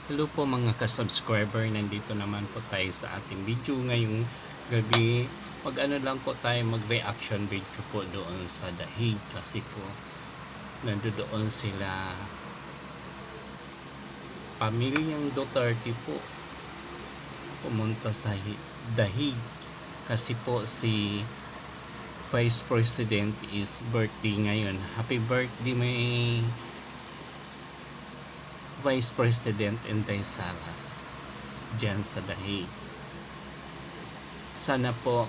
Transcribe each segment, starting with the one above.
Hello po mga ka-subscriber, nandito naman po tayo sa ating video ngayong gabi. Mag-ano lang po tayo, mag-reaction video po doon sa Dahig kasi po nandoon sila pamilyang Duterte po pumunta sa Dahig kasi po si Vice President is birthday ngayon. Happy birthday may Vice President Inday Salas dyan sa Dahig. Sana po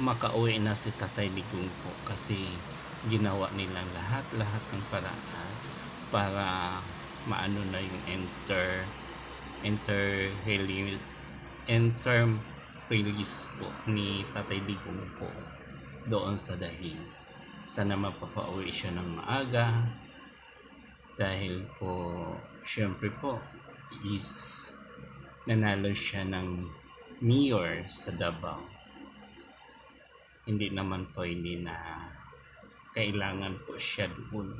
makauwi na si Tatay Digong po kasi ginawa nilang lahat ng paraan para maano na yung interim release po ni Tatay Digong po doon sa Dahig. Sana mapapauwi siya ng maaga dahil po syempre po is nanalo siya ng mayor sa Davao. Hindi naman pwede na kailangan po siya doon.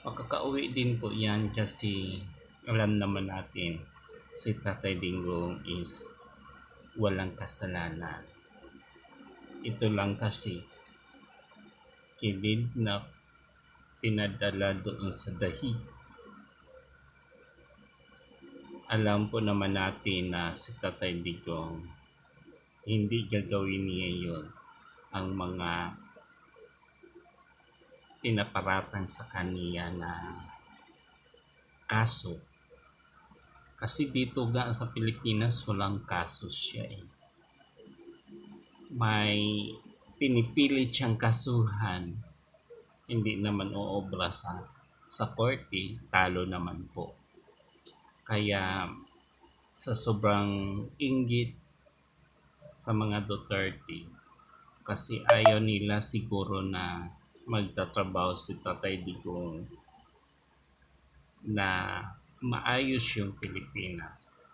Makakauwi din po yan kasi alam naman natin si Tatay Digong is walang kasalanan. Ito lang kasi kilid na pinadala doon sa Dahig. Alam po naman natin na si Tatay Digong hindi gagawin niya yun ang mga pinaparatang sa kaniya na kaso. Kasi dito nga sa Pilipinas walang kaso siya eh. May pinipilit siyang kasuhan, hindi naman uobra sa korte, talo naman po. Kaya sa sobrang inggit sa mga Duterte, kasi ayaw nila siguro na magtatrabaho si Tatay Digong na maayos yung Pilipinas.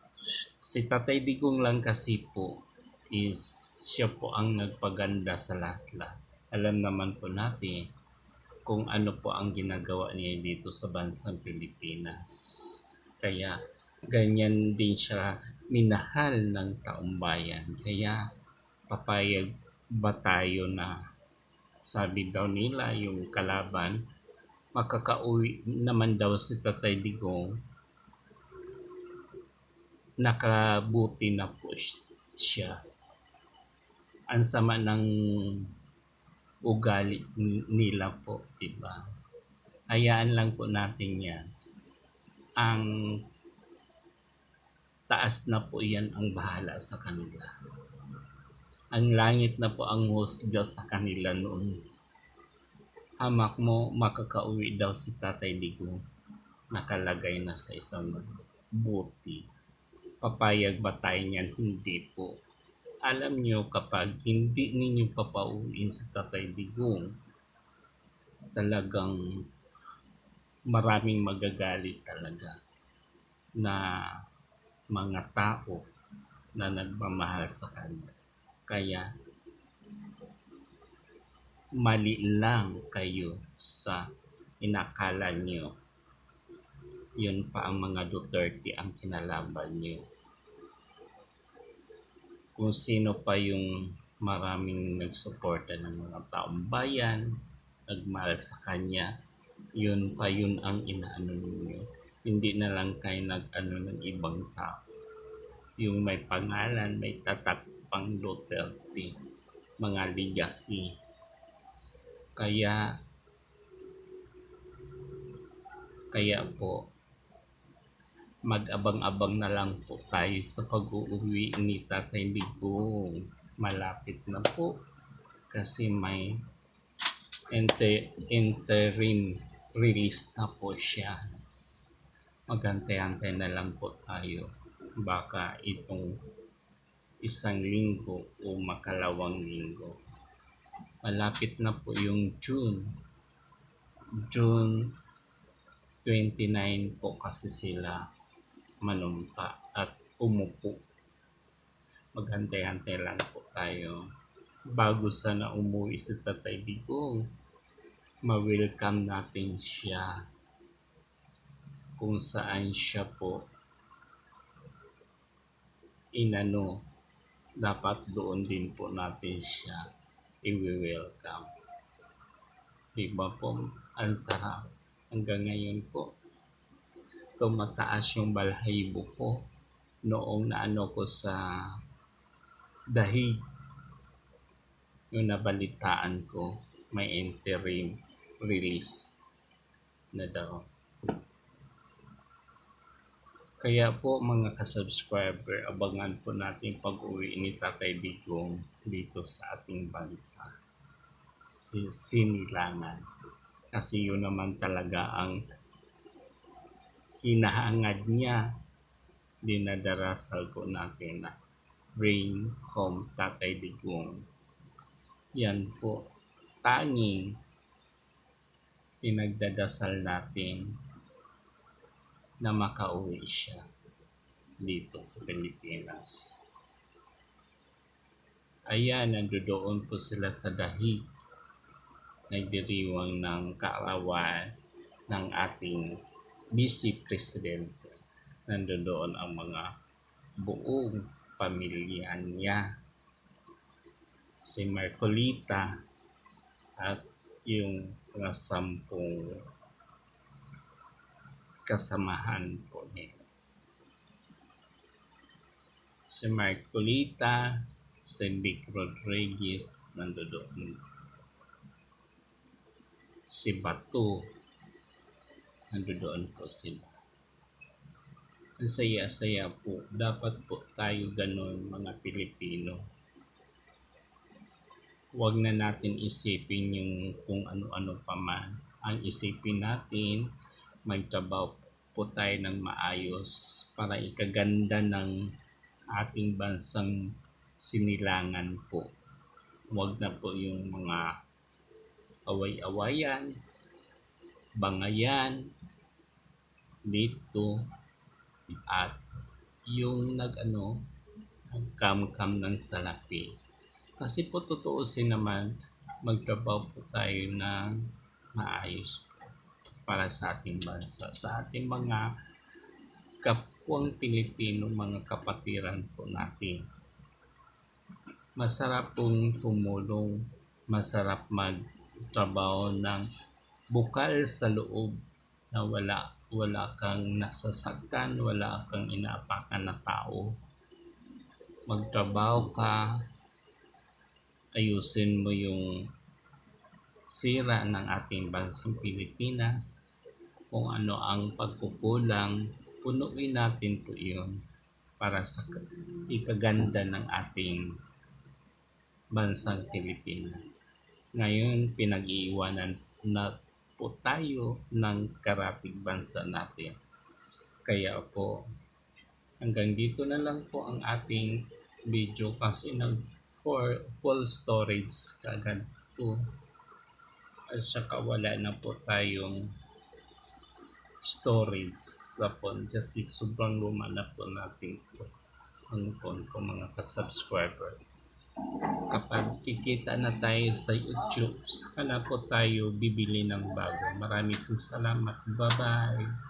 Si Tatay Digong lang kasi po is siya po ang nagpaganda sa lahat-lahat. Alam naman po natin kung ano po ang ginagawa niya dito sa bansang Pilipinas. Kaya ganyan din siya minahal ng taong bayan. Kaya papayag ba tayo na sabi daw nila yung kalaban makakauwi naman daw si Tatay Digong, nakabuti na po siya. Ang sama ng ugali nila po, diba? Hayaan lang po natin yan. Ang taas na po yan ang bahala sa kanila. Ang langit na po ang husga sa kanila noon. Hamak mo, makakauwi daw si Tatay Digong. Nakalagay na sa isang buti. Papayag ba tayo niyan? Hindi po. Alam nyo, kapag hindi ninyo papauwiin sa Tatay Digong, talagang maraming magagalit talaga na mga tao na nagmamahal sa kanya. Kaya mali lang kayo sa inakala nyo yun pa ang mga Duterte ang kinalaban nyo. Kung sino pa yung maraming nagsuporta ng mga taong bayan, nagmahal sa kanya, yun ang inaano ninyo. Hindi na lang kayo nag-ano ng ibang tao. Yung may pangalan, may tatak pang Duterte, mga legacy. Kaya po, mag-abang-abang na lang po tayo sa pag-uuwi ni Tatay Digong. Malapit na po kasi may interim release na po siya. Magantay-antay na lang po tayo. Baka itong isang linggo o makalawang linggo. Malapit na po yung June 29 po kasi sila manumpa at umupo. Maghantay-hantay lang po tayo bago sana umuwi si Tatay Digong. Ma-welcome natin siya kung saan siya po inano, dapat doon din po natin siya i-welcome. Di ba po? Ang sarap. Hanggang ngayon po, tumataas yung balahibo ko noong naano ko sa dahig yung nabalitaan ko may interim release na daw. Kaya po mga ka-subscriber, abangan po natin pag-uwi ni Tatay Digong dito sa ating bansa. Sinilangan. Kasi yun naman talaga ang hinahangad niya. Dinadarasal po natin na bring home Tatay Digong. Yan po, tanging pinagdadasal natin na makauwi siya dito sa Pilipinas. Ayan, nandoon po sila sa dahig. Nagdiriwang ng kaarawan ng ating Vice Presidente. Nandoon ang mga buong pamilya niya. Si Marcolita at yung mga 10 kasamahan po niya. Si Marcolita, si Vic Rodriguez, nandoon. Si Bato, nandoon po sila. Ang saya-saya po. Dapat po tayo ganun mga Pilipino. Huwag na natin isipin yung kung ano-ano pa man. Ang isipin natin, magtrabaho po tayo ng maayos para ikaganda ng ating bansang sinilangan po. Huwag na po yung mga away-awayan, bangayan dito at yung nagkam-kam ng salapi. Kasi po tutuusin naman, magtrabaho po tayo ng maayos po para sa ating bansa, sa ating mga kapwang Pilipino, mga kapatiran po natin. Masarap pong tumulong, masarap magtrabaho ng bukal sa loob na wala kang nasasaktan, wala kang inaapakan na tao. Magtrabaho ka, ayusin mo yung sira ng ating bansang Pilipinas, kung ano ang pagkukulang, punuin natin po yun para sa ikaganda ng ating bansang Pilipinas. Ngayon, pinag-iiwanan na po tayo ng karatig bansa natin. Kaya po, hanggang dito na lang po ang ating video kasi for full storage kagad to. At saka wala na po tayong storage sa phone kasi sobrang luma na po natin po ang phone ko mga ka-subscriber. Kapag kikita na tayo sa YouTube, saka na po tayo bibili ng bago. Maraming salamat. Bye-bye.